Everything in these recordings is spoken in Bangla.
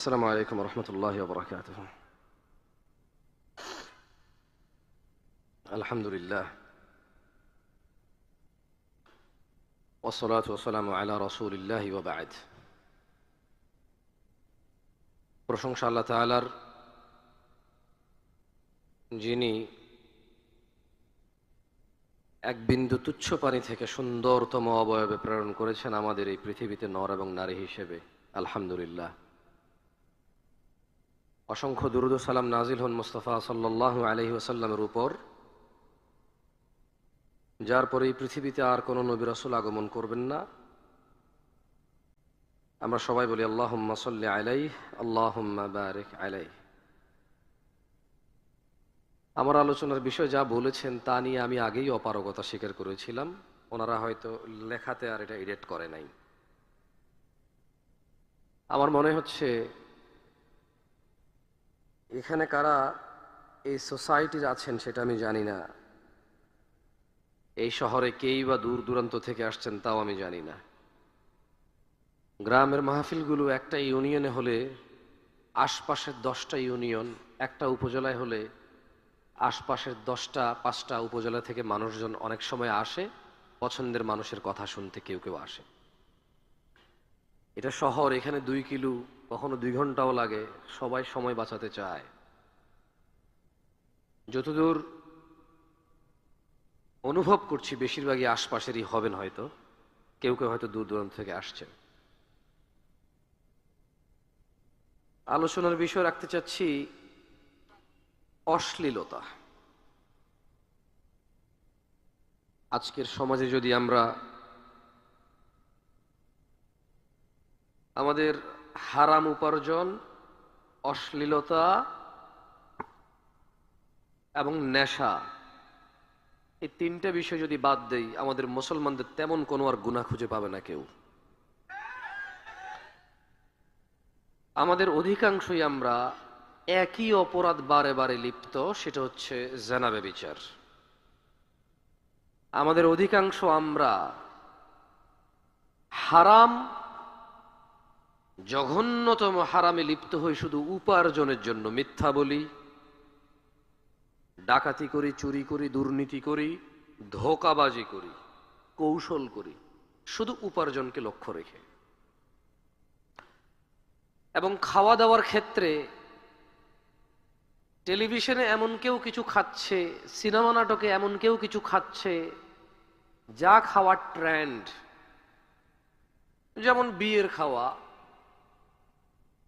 السلام عليكم ورحمة الله وبركاته. الحمد لله والصلاة والسلام على رسول الله وبعد. প্রশংসা আল্লাহ তাআলার, যিনি এক বিন্দু তুচ্ছ পানি থেকে সুন্দরতম অবয়বে প্রেরণ করেছেন আমাদের এই পৃথিবীতে নর এবং নারী হিসেবে। আলহামদুলিল্লাহ। অসংখ্য দুরূদ ও সালাম নাজিল হন মুস্তাফা সাল্লাল্লাহু আলাইহি ওয়াসাল্লামের উপর, যার পরে এই পৃথিবীতে আর কোনো নবী রাসূল আগমন করবেন না। আমরা সবাই বলি আল্লাহুম্মা সাল্লি আলাইহি আল্লাহুম্মা বারিক আলাইহি। আমার আলোচনার বিষয় যা বলেছেন তা নিয়ে আমি আগেই অপারগতা স্বীকার করেছিলাম। ওনারা হয়তো লেখাতে আর এটা এডিট করে নাই। আমার মনে হচ্ছে এখানে কারা এই সোসাইটির আছেন সেটা আমি জানি না। এই শহরে কেই বা দূর দূরান্ত থেকে আসছেন তাও আমি জানি না। গ্রামের মাহফিলগুলো একটা ইউনিয়নে হলে আশপাশের 10টা ইউনিয়ন, একটা উপজেলায় হলে আশপাশের 5টা উপজেলা থেকে মানুষজন অনেক সময় আসে পছন্দের মানুষের কথা শুনতে। কেউ কেউ আসে। এটা শহর, এখানে 2 কিলো, কখনো 2 ঘন্টাও লাগে। সবাই সময় বাঁচাতে চায়। যতদূর অনুভব করছি বেশিরভাগই আশপাশেরই হবেন, হয়তো কেউ কেউ হয়তো দূর দূরান্ত থেকে আসছেন। আলোচনার বিষয় রাখতে চাচ্ছি অশ্লীলতা। আজকের সমাজে যদি আমরা আমাদের হারাম উপার্জন, অশ্লীলতা এবং নেশা, এই 3টা বিষয় যদি বাদ দেই, আমাদের মুসলমানদের তেমন কোনো আর গুনাহ খুঁজে পাবে না কেউ। আমাদের অধিকাংশই আমরা একই অপরাধ বারে বারে লিপ্ত, সেটা হচ্ছে জিনা ব্যভিচার। আমাদের অধিকাংশ আমরা হারাম, জঘন্যতম হারামে লিপ্ত হই শুধু উপার্জনের জন্য। মিথ্যা বলি, ডাকাতি করি, চুরি করি, দুর্নীতি করি, ধোঁকাবাজি করি, কৌশল করি, শুধু উপার্জনকে লক্ষ্য রেখে। এবং খাওয়া দাওয়ার ক্ষেত্রে টেলিভিশনে এমন কেউ কিছু খাচ্ছে, সিনেমা নাটকে এমন কেউ কিছু খাচ্ছে যা খাওয়ার ট্রেন্ড। যেমন বিয়ের খাওয়া,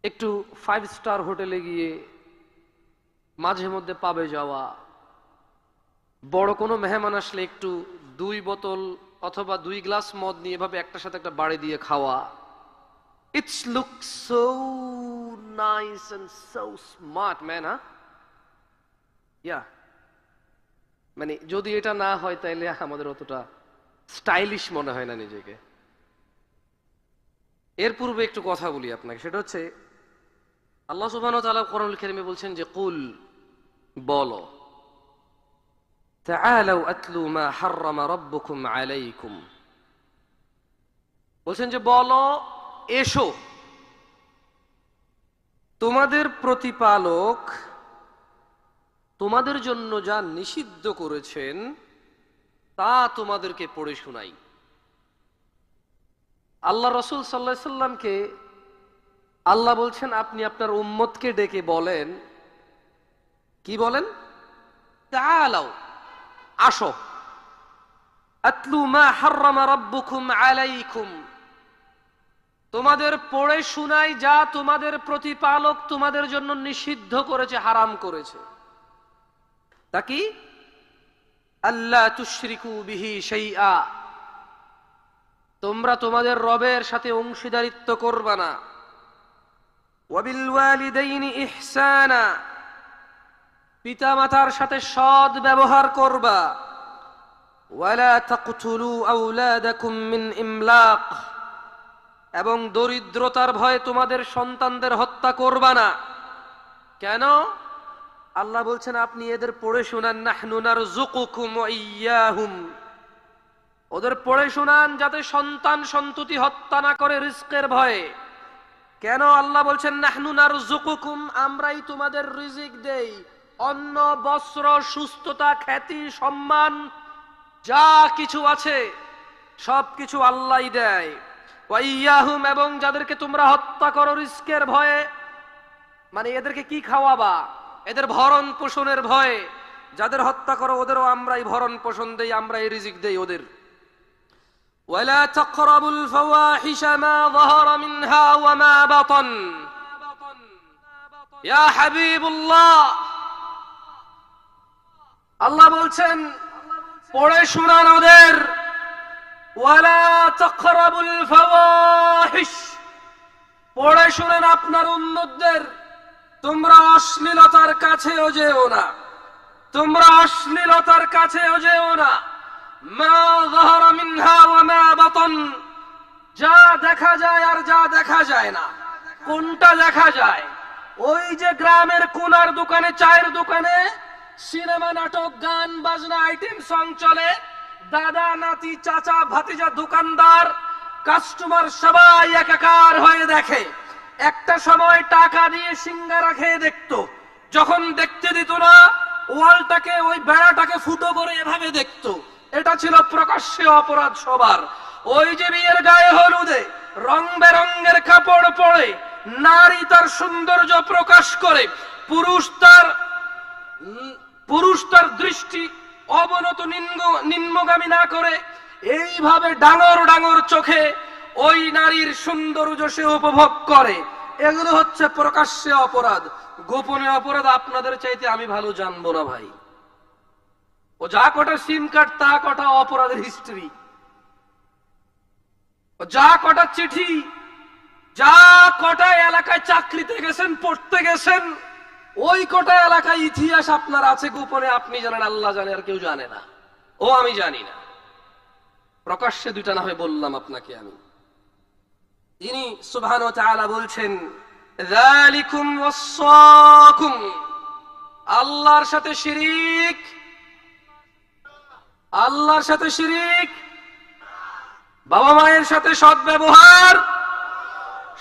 একটু 5 স্টার হোটেলে গিয়ে মাঝে মধ্যে পাবে যাওয়া, বড় কোনো মেহমান আসলে একটু 2 বোতল অথবা 2 গ্লাস মদ নিয়ে এভাবে একটার সাথে একটা বাড়ি দিয়ে খাওয়া। It's look so nice and so smart man. Yeah, মানে যদি এটা না হয় তাহলে আমাদের অতটা স্টাইলিশ মনে হয় না নিজেকে। এর পূর্বে একটু কথা বলি আপনাকে, সেটা হচ্ছে আল্লাহ সুবহানাহু ওয়া তাআলা কোরআনুল কারীমে বলছেন যে কুল, বলো, তাআলাউ আতলু মা হাররামা রাব্বুকুম আলাইকুম, বলছেন যে বলো, এসো, তোমাদের প্রতিপালক তোমাদের জন্য যা নিষিদ্ধ করেছেন তা তোমাদেরকে পড়ে শোনাই। আল্লাহ রাসূল সাল্লাল্লাহু আলাইহি সাল্লামকে আল্লাহ বলছেন আপনি আপনার উম্মতকে ডেকে বলেন, কি বলেন? তাআলাউ, আসো, আতলু মা হাররামা রাব্বুকুম আলাইকুম, তোমাদের পড়ে শোনাই যা তোমাদের প্রতিপালক তোমাদের জন্য নিষিদ্ধ করেছে, হারাম করেছে। তা কি? আল্লা তুশরিকু বিহি শাইআ, তোমরা তোমাদের রবের সাথে অংশীদারিত্ব করবা না। ওয়াবিল ওয়ালিদাইনি ইহসানা, পিতা মাতার সাথে সৎ ব্যবহার করবা। ওয়ালা তাকতুলু আওলাদাকুম মিন ইমলাক, এবং দরিদ্রতার ভয়ে তোমাদের সন্তানদের হত্যা করবা না। কেন? আল্লাহ বলছেন আপনি এদের পড়ে শোনান, নাহনু নারযুকুকুম ওয়া ইয়্যাহুম, ওদের পড়ে শোনান যাতে সন্তান সন্ততি হত্যা না করে রিজকের ভয়ে। কেন আল্লাহ বলছেন নাহনু নারযুকুকুম, আমরাই তোমাদের রিজিক দেই। অন্ন, বস্ত্র, সুস্থতা, খ্যাতি, সম্মান যা কিছু আছে সবকিছু আল্লাহই দেয়। ওয়া ইয়াহুম, এবং যাদেরকে তোমরা হত্যা করো রিস্কের ভয়ে, মানে এদেরকে কি খাওয়াবা, এদের ভরণ পোষণের ভয়ে যাদের হত্যা করো ওদেরও আমরাই ভরণ পোষণ দেই, আমরাই রিজিক দেই ওদের। ওয়ালা তাকরাবুল ফাওয়াহিশা মা যাহারা মিনহা ওয়া মা বাতান। ইয়া হাবিবুল্লাহ, আল্লাহ বলছেন পড়ে শোনান ওদের, ওয়ালা তাকরাবুল ফাওয়াহিশ, পড়ে শুনেন আপনার উম্মতদের, তোমরা অশ্লীলতার কাছেও যেও না, তোমরা অশ্লীলতার কাছেও যেও না। মা যাহারা মিনহা ওয়া মা বাতান, যা দেখা যায় আর যা দেখা যায় না। কোনটা দেখা যায়? ওই যে গ্রামের কোনার দোকানে, চায়ের দোকানে সিনেমা, নাটক, গান বাজনা, আইটেম সং চলে, দাদা নাতি চাচা ভাতিজা দোকানদার কাস্টমার সবাই একাকার হয়ে দেখে। একটা সময় টাকা দিয়ে সিঙ্গারা খেয়ে দেখতো, যখন দেখতে দিত না ওয়ালটাকে, ওই বেড়াটাকে ফুটো করে এভাবে দেখতো। এটা ছিল প্রকাশ্যে অপরাধ সবার। ওই যে বিয়ের গায়ে হলুদে রং বেরঙের কাপড় পরে নারী তার সৌন্দর্য প্রকাশ করে, পুরুষ তার দৃষ্টি অবনত নিম্নগামী না করে এইভাবে ডাঙর ডাঙর চোখে ওই নারীর সৌন্দর্য সে উপভোগ করে। এগুলো হচ্ছে প্রকাশ্যে অপরাধ। গোপনে অপরাধ আপনাদের চাইতে আমি ভালো জানবো না ভাই। ও যা কটা সিম কার্ড, তা কটা অপরাধের হিস্ট্রি, যা কটা চিঠি, যা কটা এলাকায় চাকরিতে গেছেন, পড়তে গেছেন, ওই কটা এলাকায় ইতিহাস আপনার আছে গোপনে, আপনি জানেন, আল্লাহ জানে, আর কেউ জানে না। ও আমি জানি না। প্রকাশ্যে দুইটা না হয় বললাম আপনাকে আমি। তিনি সুবহানাহু ওয়া তাআলা বলছেন যালিকুম ওয়াসাকুম, আল্লাহর সাথে শিরিক, আল্লাহর সাথে শিরিক, বাবা মায়ের সাথে সদ্ব্যবহার,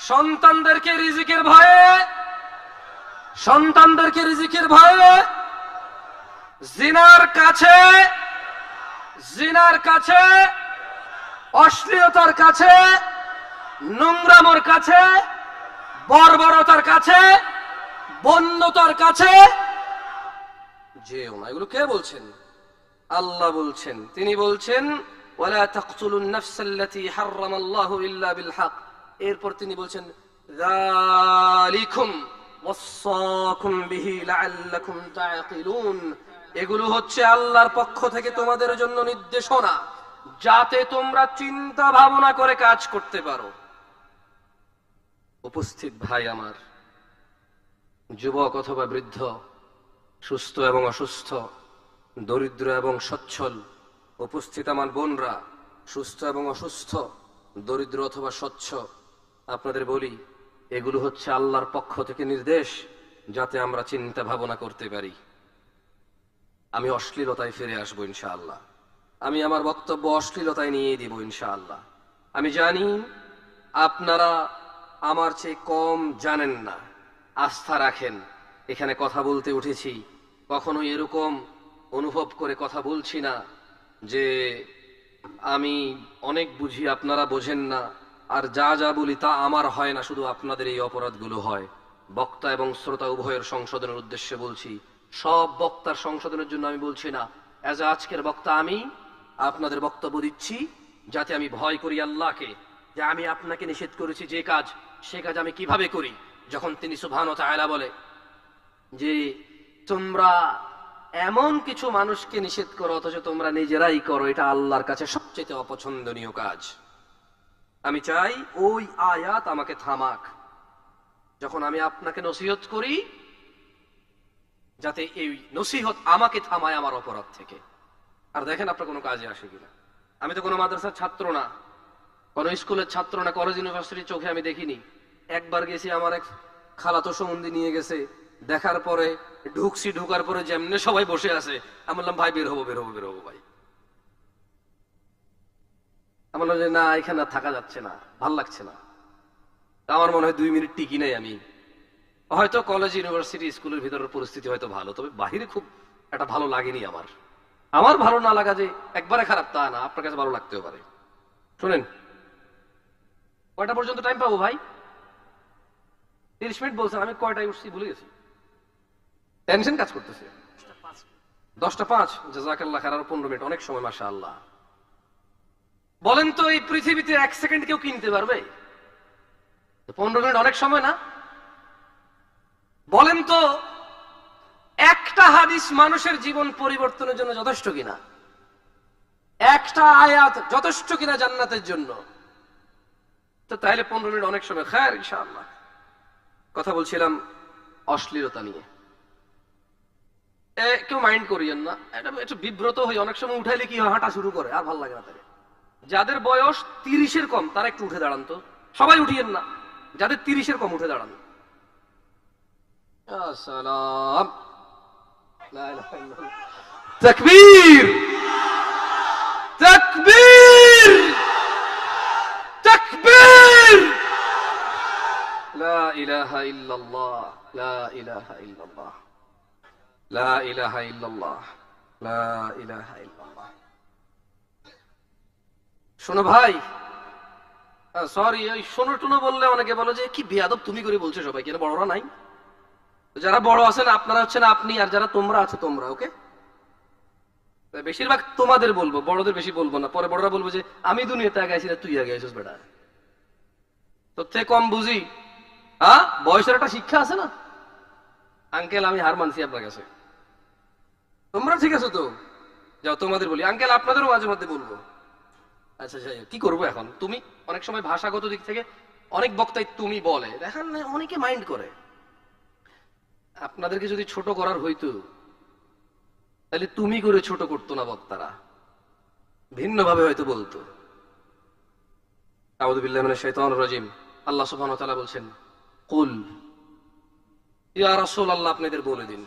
সন্তানদেরকে রিজিকের ভয়ে, সন্তানদেরকে রিজিকের ভয়ে জিনার কাছে, জিনার কাছে, অশ্লীলতার কাছে, নোংরামোর কাছে, বর্বরতার কাছে, বন্যতার কাছে যেও না। এগুলো কে বলছেন? আল্লাহ বলছেন। তিনি বলছেন ওয়ালা তাকতুলুন নাফসাল্লাতী হারামাল্লাহু ইল্লা বিল হক। এরপর তিনি বলছেন যালিকুম ওয়াসাকুম বিহি লাআল্লাকুম তাআকিলুন, এগুলো হচ্ছে আল্লাহর পক্ষ থেকে তোমাদের জন্য নির্দেশনা, যাতে তোমরা চিন্তা ভাবনা করে কাজ করতে পারো। উপস্থিত ভাই আমার, যুবক অথবা বৃদ্ধ, সুস্থ এবং অসুস্থ, দরিদ্র এবং সচ্ছল, উপস্থিত আমার বোনরা, সুস্থ এবং অসুস্থ, দরিদ্র অথবা স্বচ্ছ, আপনাদের বলি এগুলো হচ্ছে আল্লাহর পক্ষ থেকে নির্দেশ, যাতে আমরা চিন্তা ভাবনা করতে পারি। আমি অশ্লীলতায় ফিরে আসবো ইনশাআল্লাহ। আমি আমার বক্তব্য অশ্লীলতায় নিয়ে দিব ইনশাআল্লাহ। আমি জানি আপনারা আমার চেয়ে কম জানেন না, আস্থা রাখেন। এখানে কথা বলতে উঠেছি, কখনো এরকম অনুভব করে কথা বলছি না যে আমি অনেক বুঝি, আপনারা বোঝেন না, আর যা যা বলি তা আমার হয় না, শুধু আপনাদের এই অপরাধগুলো হয়। বক্তা এবং শ্রোতা উভয়ের সংশোধনের উদ্দেশ্যে বলছি, সব বক্তার সংশোধনের জন্য আমি বলছি না। এজ আজকের বক্তা আমি আপনাদের বক্তব্য দিচ্ছি, যাতে আমি ভয় করি আল্লাহকে, যে আমি আপনাকে নিষেধ করেছি যে কাজ, সে কাজ আমি কিভাবে করি। যখন তিনি সুবহানাহু ওয়া তাআলা বলে যে তোমরা এমন কিছু মানুষকে নিষেধ করো অথচ তোমরা নিজেরাই করো, এটা আল্লাহর কাছে সবচেয়ে অপছন্দনীয় কাজ। আমি চাই ওই আয়াত আমাকে থামাক যখন আমি আপনাকে নসিহত করি, যাতে এই নসিহত আমাকে থামায় আমার অপরাধ থেকে। আর দেখেন আপনার কোনো কাজে আসে কিনা। আমি তো কোনো মাদ্রাসার ছাত্র না, কোনো স্কুলের ছাত্র না, কলেজ ইউনিভার্সিটির চোখে আমি দেখিনি। একবার গেছি, আমার এক খালাতো সম্বন্ধী নিয়ে গেছে, দেখার পরে ঢুকছি, ঢুকার পরে যেমনে সবাই বসে আছে, আমি বললাম ভাই বের হবো, বের হবো, বের হবো ভাই। আমি বললাম যে না, এখানে থাকা যাচ্ছে না, ভাল লাগছে না। আমার মনে হয় 2 মিনিট টিকি নাই আমি। হয়তো কলেজ, ইউনিভার্সিটি, স্কুলের ভিতরের পরিস্থিতি হয়তো ভালো, তবে বাহিরে খুব একটা ভালো লাগেনি আমার। আমার ভালো না লাগা যে একবারে খারাপ তা না, আপনার কাছে ভালো লাগতেও পারে। শুনেন, কয়টা পর্যন্ত টাইম পাবো ভাই? 30 মিনিট বলছেন, আমি কয়টায় উঠছি ভুলে গেছি, টেনশন কাজ করতেছে। 10:05, জাযাকাল্লাহ খাইর, আরো 15 মিনিট, অনেক সময় মাশাআল্লাহ। বলেন তো এই পৃথিবীতে 1 সেকেন্ড কেউ কিনতে পারবে? 15 মিনিট অনেক সময় না? বলেন তো একটা হাদিস মানুষের জীবন পরিবর্তনের জন্য যথেষ্ট কিনা? একটা আয়াত যথেষ্ট কিনা জান্নাতের জন্য? তো তাইলে 15 মিনিট অনেক সময়। খায়ের ইনশাআল্লাহ। কথা বলছিলাম অশ্লীলতা নিয়ে। কেউ মাইন্ড করিয়েন না, এটা একটু বিব্রত হই অনেক সময়। উঠাইলে কি হয়, হাঁটা শুরু করে, আর ভালো লাগে না তাকে। যাদের বয়স 30-এর কম তারা একটু উঠে দাঁড়ান তো, সবাই উঠিয়েন না, যাদের 30-এর কম উঠে দাঁড়ান। আসসালাম, লা ইলাহা ইল্লাল্লাহ, তাকবীর, তাকবীর, তাকবীর, লা ইলাহা ইল্লাল্লাহ, লা ইলাহা ইল্লাল্লাহ, লা ইলাহা ইল্লাল্লাহ, লা ইলাহা ইল্লাল্লাহ। শোনো ভাই, সরি, ওই শোনো টুনো বললে অনেকে বলো যে কি বেয়াদব তুমি করে বলছো সবাই, কেন বড়রা নাই? যারা বড় আছেন আপনারা হচ্ছেন আপনি, আর যারা তোমরা আছো তোমরা। ওকে, বেশিরভাগ তোমাদের বলবো, বড়দের বেশি বলবো না। পরে বড়রা বলবো যে আমি দুনিয়াতে আগে আছি না তুই আগে আছিস বেটা, তোর থেকে কম বুঝি। হ্যাঁ, বয়সের একটা শিক্ষা আছে না? আঙ্কেল আমি হার মানছি আপনার কাছে, তোমরা ঠিক আছো তো? যাও তোমাদের বলি, আঙ্কেল আপনাদেরও মাঝে মধ্যে বলবো। আচ্ছা যাই হোক, কি করবো এখন? তুমি অনেক সময় ভাষাগত দিক থেকে অনেক বক্তাই তুমি বলে, দেখেন অনেকে মাইন্ড করে। আপনাদেরকে যদি ছোট করার হইতো তাহলে তুমি করে ছোট করতো না বক্তারা, ভিন্ন ভাবে হয়তো বলতো। আউযু বিল্লাহি মিনাশ শাইতানির রাজিম। আল্লাহ সুবহানাহু ওয়া তাআলা বলছেন, কুল ইয়া রাসূলুল্লাহ, আপনাদের বলে দিন,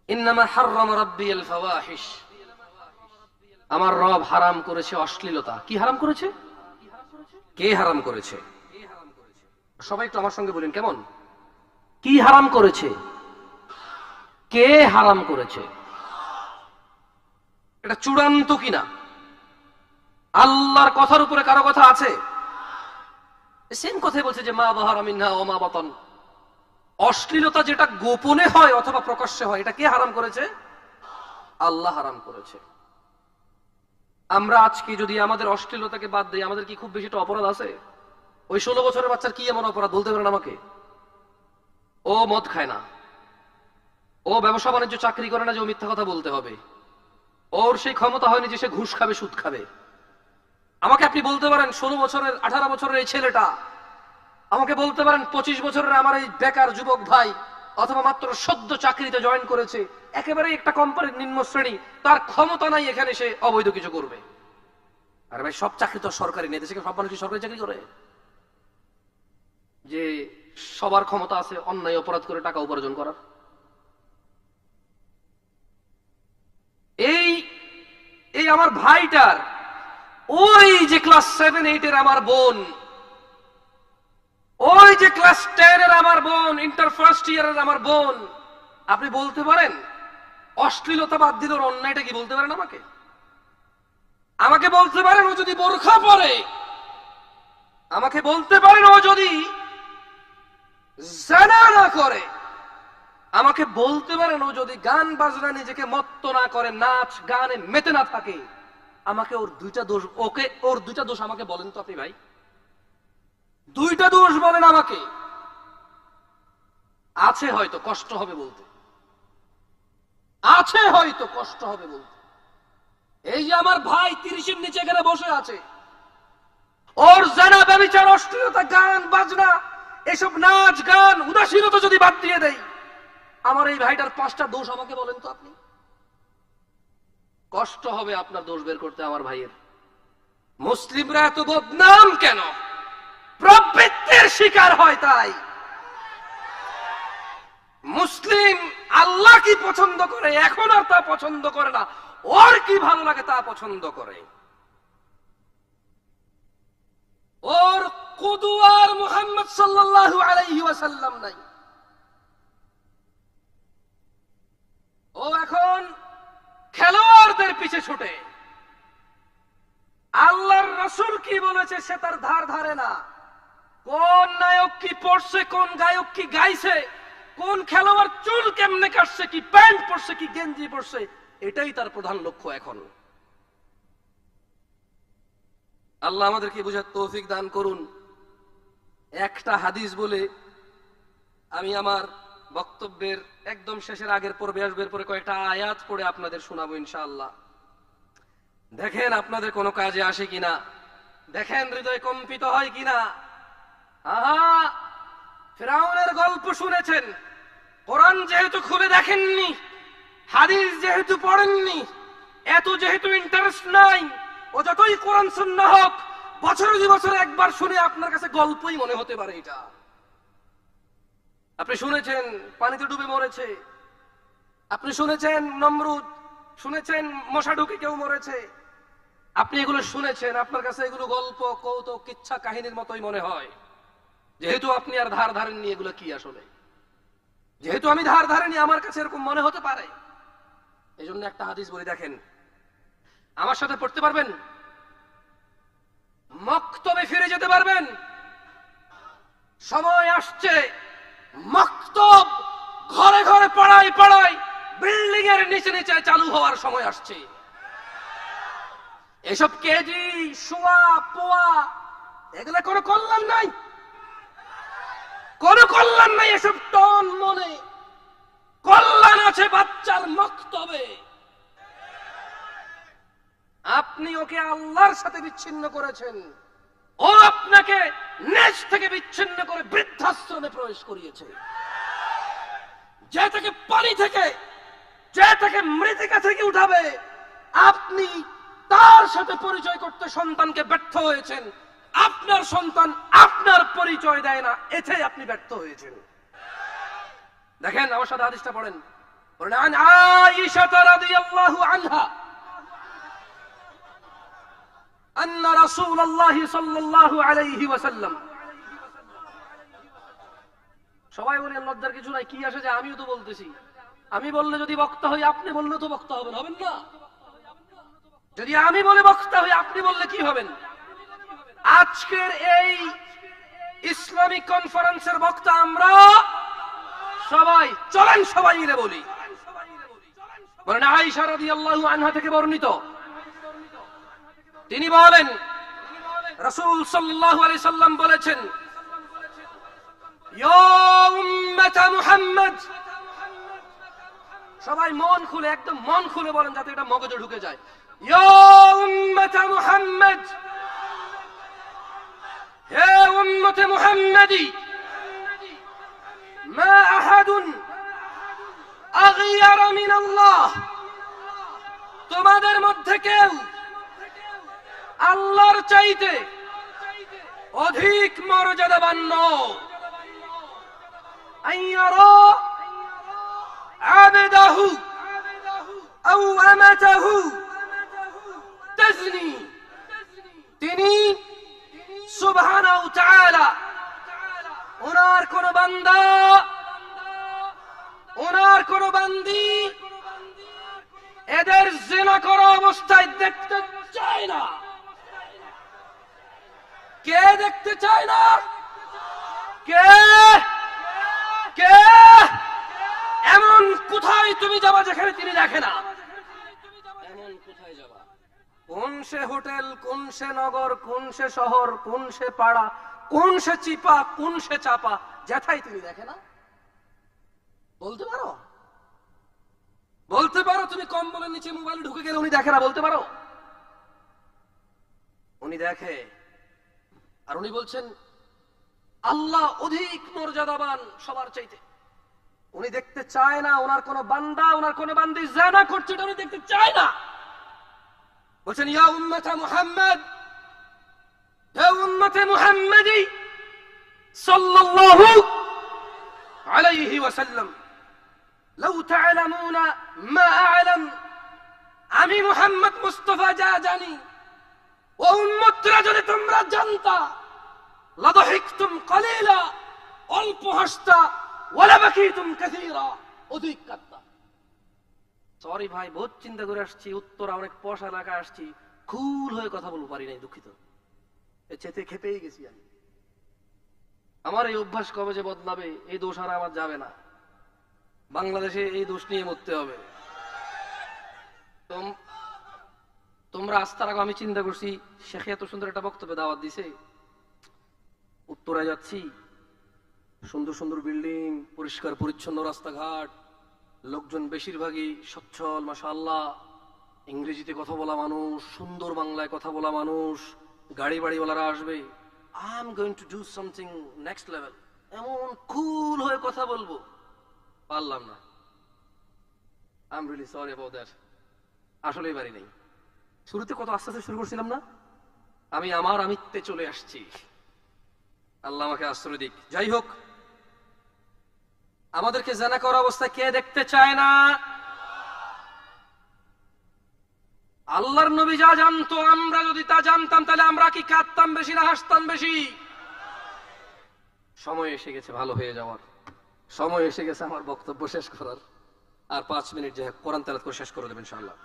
ইন্নামা হাররামা রাব্বিয়াল ফাওয়াহিশ, আমার রব হারাম করেছে অশ্লীলতা। কি হারাম করেছে? কে হারাম করেছে? সবাই একটু আমার সঙ্গে বলেন কেমন? কি হারাম করেছে? কে হারাম করেছে? এটা চূড়ান্ত কিনা? আল্লাহর কথার উপরে কারো কথা আছে? সেম কথাই বলছে যে মা যাহারা মিনহা ওয়া মা বাতান, অশ্লীলতা যেটা গোপনে হয় অথবা প্রকাশ্যে হয়, এটা কে হারাম করেছে? আল্লাহ হারাম করেছে। আমরা আজকে যদি আমাদের অশ্লীলতাকে বাদ দিই, আমাদের কি খুব বেশি একটা অপরাধ আছে? ওই 16 বছরের বাচ্চার কি এমন অপরাধ বলতে পারেন আমাকে? ও মদ খায় না, ও ব্যবসা বাণিজ্য চাকরি করে না যে ও মিথ্যা কথা বলতে হবে, ওর সেই ক্ষমতা হয়নি যে সে ঘুষ খাবে, সুদ খাবে। আমাকে আপনি বলতে পারেন 16 বছরের 18 বছরের এই ছেলেটা, আমাকে বলতে পারেন 25 বছরের আমার এই বেকার যুবক ভাই, অথবা মাত্র সদ্য চাকরিতে জয়েন করেছে, একেবারে একটা কোম্পানির নিম্ন শ্রেণী, তার ক্ষমতা নাই এখানে সে অবৈধ কিছু করবে। আরে ভাই, সব চাকরি তো সরকারি নেই, দেশে সব মানুষ সরকারি চাকরি করে? যে সবার ক্ষমতা আছে অন্যায় অপরাধ করে টাকা উপার্জন করার? এই এই আমার ভাইটার, ওই যে ক্লাস 7-8 আমার বোন, ওই যে ক্লাস 10 আমার বোন, ইন্টার ফার্স্ট ইয়ারের আমার বোন, আপনি বলতে পারেন অশ্লীলতা বাদ দিল অন্যায়টা কি? বলতে পারেন আমাকে? আমাকে বলতে পারেন ও যদি বোরখা পরে, আমাকে বলতে পারেন ও যদি জিনা না করে, আমাকে বলতে পারেন ও যদি গান বাজনা নিজেকে মত্ত না করে, নাচ গানে মেতে না থাকে, আমাকে ওর 2টা দোষ, ওকে ওর 2টা দোষ আমাকে বলেন তো আপনি ভাই, 2টা দোষ বলেন আমাকে। আছে হয়তো, কষ্ট হবে বলতে, আছে হয়তো কষ্ট হবে বলতে। এই যে আমার ভাই 30-এর নিচে এখানে বসে আছে, ওর জানা ব্যভিচার, অশ্লীলতা, গান বাজনা, এসব নাচ গান উদাসীনতা যদি বাদ দিয়ে দেয়, আমার এই ভাইটার 5টা দোষ আমাকে বলেন তো আপনি। কষ্ট হবে আপনার দোষ বের করতে আমার ভাইয়ের। মুসলিমরা এত বদনাম কেন? প্রবৃত্তির শিকার হয় তাই। মুসলিম আল্লাহ কি পছন্দ করে এখন আর তা পছন্দ করে না, ওর কি ভালো লাগে তা পছন্দ করে। ওর কুদওয়ার মুহাম্মদ সাল্লাল্লাহু আলাইহি ওয়াসাল্লাম নাই। ও এখন খেলোয়াড়দের পিছে ছুটে, আল্লাহর রাসূল কি বলেছে সে তার ধার ধারে না। কোন নায়ক কি পড়ছে, কোন গায়ক কি গাইছে, কোন খেলোয়াড় চুল কেমনে কাটছে, কি প্যান্ট পরছে, কি গেঞ্জি পরছে, এটাই তার প্রধান লক্ষ্য। এখন আল্লাহ আমাদেরকে বুঝার তৌফিক দান করুন। একটা হাদিস বলে আমি আমার বক্তব্যের একদম শেষের আগের পর্বে আসবে, পরে কয়েকটা আয়াত পড়ে আপনাদের শোনাবো ইনশাআল্লাহ। দেখেন আপনাদের কোনো কাজে আসে কিনা, দেখেন হৃদয় কম্পিত হয় কিনা। আহা, ফিরাউনের গল্প শুনেছেন, কোরআন যেহেতু খুলে দেখেননি, হাদিস যেহেতু পড়েননি, এত যেহেতু ইন্টারেস্ট নাই, ও যতই কোরআন সুন্নাহ হোক, বছরে 2 বছরে একবার শুনে আপনার কাছে গল্পই মনে হতে পারে। এটা আপনি শুনেছেন পানিতে ডুবে মরেছে, আপনি শুনেছেন নমরুদ, শুনেছেন মশা ঢুকে কেউ মরেছে, আপনি এগুলো শুনেছেন, আপনার কাছে এগুলো গল্প, কৌতুক, কিচ্ছা কাহিনীর মতোই মনে হয়। যেহেতু আপনি আর ধার ধারেননি এগুলো কি আসলে, যেহেতু আমি ধার ধারেনি আমার কাছে এরকম মনে হতে পারে। এই জন্য একটা হাদিস বলি, দেখেন আমার সাথে পড়তে পারবেন, মক্তবে ফিরে যেতে পারবেন। সময় আসছে মক্তব ঘরে ঘরে, পাড়ায় পাড়ায়, বিল্ডিং এর নিচে নিচে চালু হওয়ার সময় আসছে। এসব কেজি, সোয়া, পোয়া, এগুলা কোনো কল্যাণ নাই, কোনো কল্যাণ নাই। এসব টন মনে, কল্যাণ আছে বাচ্চার মক্তবে। আপনি ওকে আল্লাহর সাথে বিচ্ছিন্ন করেছেন, ও আপনাকে নেজ থেকে বিচ্ছিন্ন করে বৃদ্ধাশ্রমে প্রবেশ করিয়েছে। যে থেকে পানি থেকে, যে থেকে মৃত্তিকা থেকে উঠাবে, আপনি তার সাথে পরিচয় করতে সন্তানকে ব্যর্থ হয়েছেন। আপনার সন্তান আপনার পরিচয় দেয় না, এতে আপনি ব্যর্থ হয়েছেন। দেখেন আমার সাথে হাদিসটা পড়েন। আন আয়েশা রাদিয়াল্লাহু আনহা আন্না রাসূলুল্লাহ সাল্লাল্লাহু আলাইহি ওয়াসাল্লাম। সবাই বলেন লজ্জার কিছু নাই, কি আসে যে আমিও তো বলতেছি। আমি বললে যদি বক্তা হই, আপনি বললে তো বক্তা হবেন, হবেন না? যদি আমি বলে বক্তা হই, আপনি বললে কি হবেন? আজকের এই ইসলামিক কনফারেন্সের বক্তা আমরা সবাই। চলেন সবাই মিলে বলি। বলেন আয়েশা রাদিয়াল্লাহু আনহা থেকে বর্ণিত, তিনি বলেন রাসূল সাল্লাল্লাহু আলাইহি সাল্লাম বলেছেন, ইয়া উম্মাত মুহাম্মদ। সবাই মন খুলে, একদম মন খুলে বলেন যাতে এটা মগজে ঢুকে যায়। ইয়া উম্মাত মুহাম্মদ, হে উম্মত মুহাম্মাদি, মা আহাদুন আগয়ার মিন আল্লাহ। তোমাদের মধ্যে কেউ আল্লাহর চাইতে অধিক মর্যাদাবান নয়। আইয়ারা আবদাহু আও আমাতাহু তাজনি। তিনি সুবহানাহু ওয়া তাআলা ওনার কোন বান্দা, ওনার কোন বান্দি এদের জিনা করা অবস্থায় দেখতে চায় না। কে দেখতে চায় না? কে কে? এমন কোথায় তুমি যাবা যেখানে তিনি দেখে না? এমন কোথায় যাবা? কোন সে হোটেল, কোন সে নগর, কোন সে শহর, কোন সে পাড়া, কোন সে চিপা, কোন সে চাপা, যেথায় তিনি দেখে না? বলতে পারো? বলতে পারো তুমি কম্বলের নিচে মোবাইল ঢুকে গেলে উনি দেখে না? বলতে পারো? উনি দেখে। আর উনি বলছেন আল্লাহ অধিক মর্যাদাবান সবার চাইতে। উনি দেখতে চায় না ওনার কোন বান্দা, ওনার কোন বান্দি জিনা করছে, এটা উনি দেখতে চায় না। বলছেন ইয়া উম্মত মুহাম্মদ, হে উম্মত মুহাম্মাদি সাল্লাল্লাহু আলাইহি ওয়াসাল্লাম, লাউ তা'লামুনা মা আ'লাম। আমি মুহাম্মদ মুস্তাফা যা জানি, ও উম্মতরা যদি তোমরা জানতা লাদাহিকতুম কালিলা, অল্প হাসতা, ওয়ালা বাকিতুম কাসীরা, অধিক কাঁদতা। সরি ভাই, বহুত চিন্তা করে আসছি, উত্তরা অনেক পশ এলাকায় আসছি, কুল হয়ে কথা বলতে পারি নাই, দুঃখিত। চেতে খেপেই গেছি আমি। আমার এই অভ্যাস কবে যে বদলাবে, এই দোষ আর আমার যাবে না। বাংলাদেশে এই দোষ নিয়ে মরতে হবে। তোমরা আস্থার আগে আমি চিন্তা করছি, শেখে এত সুন্দর একটা বক্তব্যে দাওয়াত দিছে, উত্তরায় যাচ্ছি, সুন্দর সুন্দর বিল্ডিং, পরিষ্কার পরিচ্ছন্ন রাস্তাঘাট, লোকজন বেশিরভাগই সচ্ছল, মাশাআল্লাহ, ইংরেজিতে কথা বলা মানুষ, সুন্দর বাংলায় কথা বলা মানুষ, গাড়ি বাড়িওয়ালারা আসবে। I am going to do something next level, এমন কুল হয়ে কথা বলবো, পারলাম না। I am really sorry about that. আসলেই পারি নাই। শুরুতে কত আস্তে আস্তে শুরু করছিলাম না, আমি আমার আমিত্বে চলে আসছি। আল্লাহ আমাকে আশ্রয় দিক। যাই হোক, আমাদেরকে জানা করা অবস্থায় কে দেখতে চায় না? আল্লাহর নবী যা জানতো, আমরা যদি তা জানতাম, তাহলে আমরা কি কাঁদতাম বেশি না হাসতাম বেশি? সময় এসে গেছে ভালো হয়ে যাওয়ার, সময় এসে গেছে আমার বক্তব্য শেষ করার। আর 5 মিনিট যে কোরআন তেলাওয়াত করে শেষ করে দেবেন ইনশাআল্লাহ,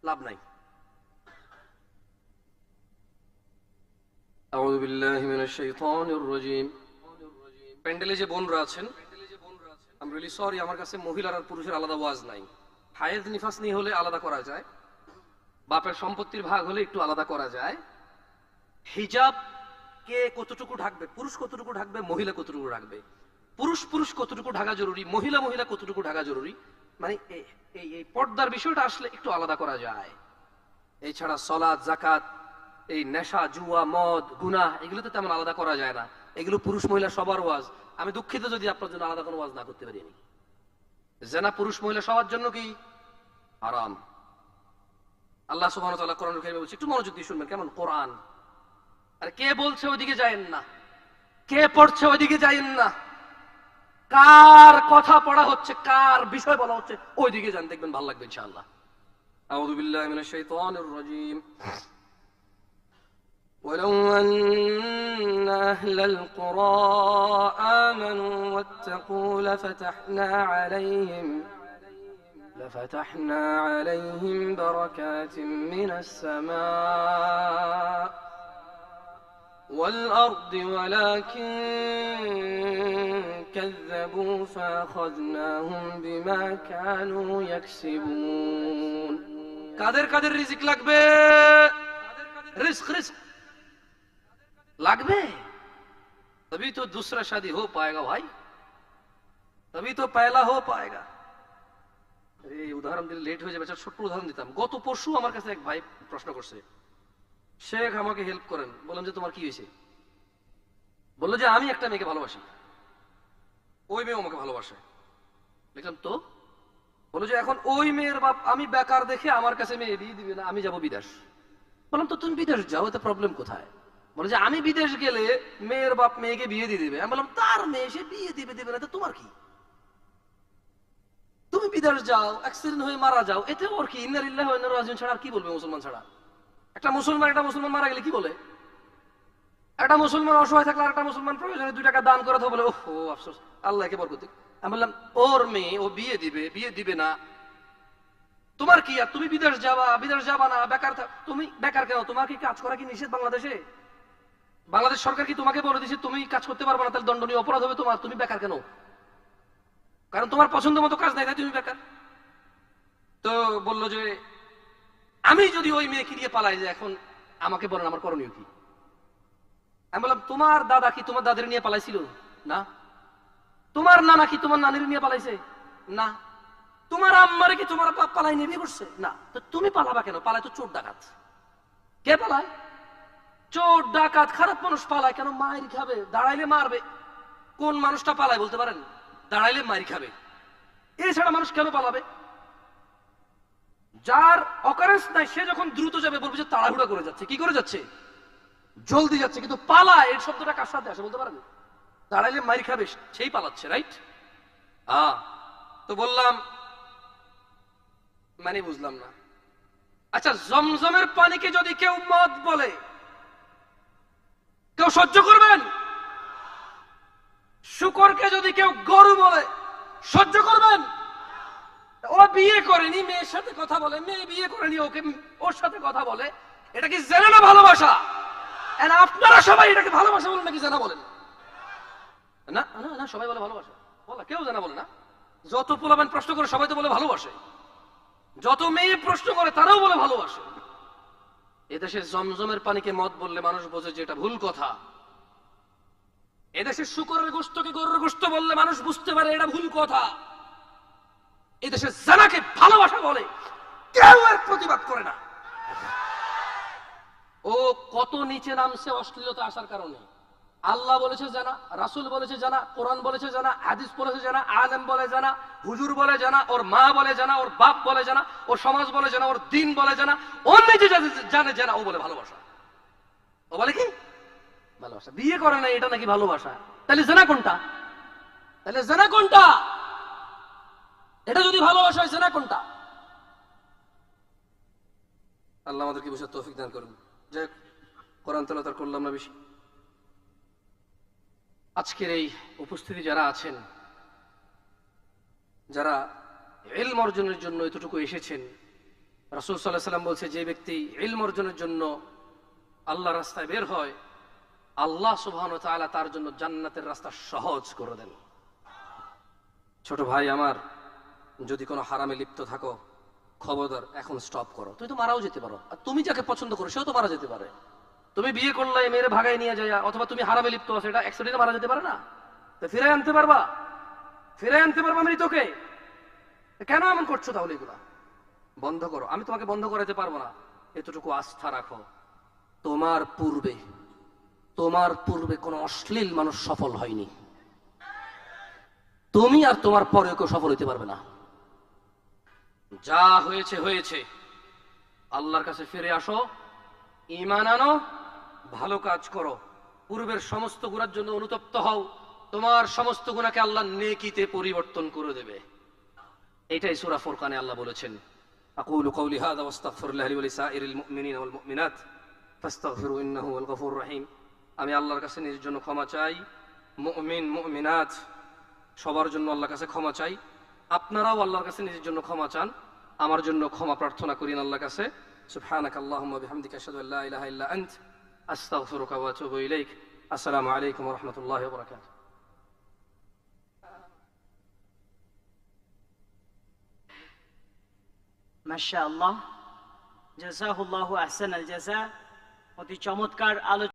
লাভ নাই। আউযু বিল্লাহি মিনাশ শাইতানির রাজীম। প্যান্ডেলে যে বোনরা আছেন, আই এম রিয়েলি সরি, আমার কাছে মহিলার আর পুরুষের আলাদা ওয়াজ নাই। হায়েজ নিফাস নিয়ে হলে আলাদা করা যায়, বাপের সম্পত্তির ভাগ হলে একটু আলাদা করা যায়। হিজাব কে কতটুকু ঢাকবে, পুরুষ কতটুকু ঢাকবে, মহিলা কতটুকু ঢাকবে, পুরুষ পুরুষ কতটুকু ঢাকা জরুরি, মহিলা মহিলা কতটুকু ঢাকা জরুরি, মানে এই পর্দার বিষয়টা আসলে একটু আলাদা করা যায়। এছাড়া সালাত, যাকাত, এই নেশা, জুয়া, মদ, গুনাহ, এগুলো তো তেমন আলাদা করা যায় না। এগুলো পুরুষ মহিলা সবার ওয়াজ। আমি দুঃখিত যদি আপনার জন্য আলাদা কোনো ওয়াজ না করতে পারি। জেনা পুরুষ মহিলা সবার জন্য কি হারাম। আল্লাহ সুবহানাহু ওয়া তাআলা কোরআনুল কারীমে বলছে, একটু মনোযোগ দিয়ে শুনবেন কেমন কোরআন। আর কে বলছে ওইদিকে যায়েন না, কে পড়ছে ওইদিকে যায়েন না, কার কথা পড়া হচ্ছে, কার বিষয় বলা হচ্ছে, ওইদিকে যান, দেখবেন ভালো লাগবে ইনশাআল্লাহ। আউযু বিল্লাহি মিনাশ শাইতানির রাজীম। ولو أن أهل القرى آمنوا واتقوا لفتحنا عليهم بركات من السماء والأرض ولكن كذبوا فأخذناهم بما كانوا يكسبون। কাদের কাদের রিজিক লাগবে? রিস্ক লাগবে, तभी तो दूसरा शादी हो पाएगा भाई, तभी तो पहला हो पाएगा। এই উদাহরণ দিলে লেট হয়ে যাবে, ছোট্ট উদাহরণ দিতাম। গত পরশু আমার কাছে এক ভাই প্রশ্ন করছে, শেখ আমাকে হেল্প করেন। বললাম যে তোমার কি হয়েছে? বললো যে আমি একটা মেয়েকে ভালোবাসি, ওই মেয়ে আমাকে ভালোবাসে। দেখলাম তো। বললো যে এখন ওই মেয়ের বাপ আমি বেকার দেখে আমার কাছে মেয়ে বিয়ে দিবে না, আমি যাব বিদেশ। বললাম তো তুমি বিদেশ যাও, এতে প্রবলেম কোথায়? বলে যে আমি বিদেশ গেলে মেয়ের বাপ মেয়েকে বিয়ে দিয়ে দিবে। আমি বললাম তার মেয়ে, সে বিয়ে দিবে না, তো তোমার কি? তুমি বিদেশ যাও, অ্যাক্সিডেন্ট হয়ে মারা যাও, এতে ওর কি? ইন্না লিল্লাহি ওয়া ইন্না ইলাইহি রাজিউন ছাড়া আর কি বলবে মুসলমান ছাড়া? একটা মুসলমান মারা গেলে কি বলে? একটা মুসলমান অসহায় থাকলে একটা মুসলমান প্রয়োজনে 2 টাকা দান করে তো বলে ওহো আফসোস, আল্লাহকে বরকত দিক। আমি বললাম ওর মেয়ে, ও বিয়ে দিবে না, তোমার কি? আর তুমি বিদেশ যাবা না, বেকার তুমি বেকার কেন? তোমার কি কাজ করা কি নিষেধ বাংলাদেশে? বাংলাদেশ সরকার কি তোমাকে বলে দিয়েছে তুমি কাজ করতে পারবে না, তাহলে দণ্ডনীয় অপরাধ হবে তোমার? তুমি বেকার কেন? কারণ তোমার পছন্দ মতো কাজ নাই, তাই তুমি বেকার। তো বললো যে আমি যদি ওই মেয়েকে নিয়ে পালাই, যে এখন আমাকে বলেন আমার করণীয় কি? আমি বললাম তোমার দাদা কি তোমার দাদের নিয়ে পালাইছিল? না। তোমার নানা কি তোমার নানির নিয়ে পালাইছে? না। তোমার আম্মারে কি তোমার বাপ পালাই নিয়ে বিয়ে করছে? না। তো তুমি পালাবা কেন? পালায় তো চোর ডাকাত। কে পালায়? চোর ডাকাত, খারাপ মানুষ পালায় কেন? মায়ের খাবে, দাঁড়াইলে মারবে। কোন মানুষটা পালায় বলতে পারেন? দাঁড়াইলে মায়ের খাবে। এছাড়া মানুষ কেন পালাবে? যার অকারেন্স নাই সে যখন দ্রুত যাবে বলবে যে তাড়াহুড়া করে যাচ্ছে। কি করে যাচ্ছে? জলদি যাচ্ছে। কিন্তু পালায়, এর শব্দটা কার সাথে আসে বলতে পারেন? দাঁড়াইলে মায়ের খাবে, সেই পালাচ্ছে, রাইট? তো বললাম মানে বুঝলাম না। আচ্ছা, জমজমের পানিকে যদি কেউ মদ বলে, কেউ সহ্য করবেন? শুকরকে যদি কেউ গরু বলে সহ্য করবেন? ও বিয়ে করেনি, মেয়ের সাথে কথা বলে, মেয়ে বিয়ে করেনি, ওকে ওর সাথে কথা বলে, এটা কি জেনা না ভালোবাসা? আপনারা সবাই এটাকে ভালোবাসা বলেন নাকি জেনা বলেন? না না না, সবাই বলে ভালোবাসা, বলা কেউ জেনা বলে না। যত পোলাবেন প্রশ্ন করে সবাই তো বলে ভালোবাসে, যত মেয়ে প্রশ্ন করে তারাও বলে ভালোবাসে। এদেশে জমজমের পানিকে মদ বললে মানুষ বোঝে যে এটা ভুল কথা। এদেশে শুকরের গোশতকে গরুর গোশত বললে মানুষ বুঝতে পারে এটা ভুল কথা। এদেশে জানাকে ভালোবাসা বলে, কেউ এর প্রতিবাদ করে না। ও কত নিচে নামছে অশ্লীলতা আসার কারণে। আল্লাহ বলেছে জানা, রাসূল বলেছে জানা, কোরআন বলেছে জানা, হাদিস বলেছে জানা, আলেম বলে জানা, হুজুর বলে জানা, ওর মা বলে জানা, ওর বাপ বলে জানা, ওর সমাজ বলে জানা, ওর দিন বলে জানা, ওর নিজে জানে জানা, ও বলে ভালোবাসা। ও বলে কি ভালোবাসা? বিয়ে করে না, এটা নাকি ভালোবাসা? তাহলে জানা কোনটা? তাহলে জানা কোনটা? এটা যদি ভালোবাসা হয়, জানা কোনটা? আল্লাহ আমাদেরকে বুঝার তৌফিক দান করুন। যে কোরআন তেলাওয়াত করলাম না বেশি। আজকের এই উপস্থিতি যারা আছেন, যারা ইলম অর্জনের জন্য এতটুকু এসেছেন, রাসূল সাল্লাল্লাহু আলাইহি ওয়াসাল্লাম বলছে যে ব্যক্তি ইলম অর্জনের জন্য আল্লাহর রাস্তায় বের হয়, আল্লাহ সুবহানাহু ওয়া তাআলা তার জন্য জান্নাতের রাস্তা সহজ করে দেন। ছোট ভাই আমার, যদি কোনো হারামে লিপ্ত থাকো, খবরদার এখন স্টপ করো। তুমি তো মারাও যেতে পারো, আর তুমি যাকে পছন্দ করো সেও তো মারা যেতে পারে। তুমি বিয়ে করলে মেয়েরে ভাগায় নিয়ে যায়, অথবা তুমি হারামে লিপ্ত আছো, এটা অ্যাক্সিডেন্টে মারা যেতে পারে না? তো ফিরে আনতে পারবা? ফিরে আনতে পারবা মৃতকে? কেন এমন করছো? তাহলে এগুলা বন্ধ করো। আমি তোমাকে বন্ধ করাতে পারবো না, এতটুকু আস্থা রাখো। তোমার পূর্বে কোন অশ্লীল মানুষ সফল হয়নি, তুমি আর তোমার পরে কেউ সফল হইতে পারবে না। যা হয়েছে হয়েছে, আল্লাহর কাছে ফিরে আসো, ঈমান আনো, ভালো কাজ করো, পূর্বের সমস্ত গুনার জন্য অনুতপ্ত হও, তোমার সমস্ত গুনাহকে আল্লাহ নেকিতে পরিবর্তন করে দেবে। এটাই সূরা ফুরকানে আল্লাহ বলেছেন, আকুলু কওলি হাযা ওয়াস্তাগফিরুল্লাহ লি ওয়া লিসাইরিল মুমিনিনা ওয়াল মুমিনাত ফাস্তাগফিরু ইন্নাহু হুয়াল গফুরুর রহিম। আমি আল্লাহর কাছে নিজের জন্য ক্ষমা চাই, মুমিন মুমিনাত সবার জন্য আল্লাহর কাছে ক্ষমা চাই। আপনারাও আল্লাহর কাছে নিজের জন্য ক্ষমা চান, আমার জন্য ক্ষমা প্রার্থনা করেন আল্লাহর কাছে। সুবহানাকা আল্লাহুম্মা বিহামদিকা আশহাদু আল্লা ইলাহা ইল্লা আনত আস্তাগফিরুকা ওয়া আতুবু ইলাইক। আসসালামু আলাইকুম ওয়া রাহমাতুল্লাহি ওয়া বারাকাতুহু। মাশাআল্লাহ, জাযাহুল্লাহু আহসানাল জাযা। অতি চমৎকার আলোচনা।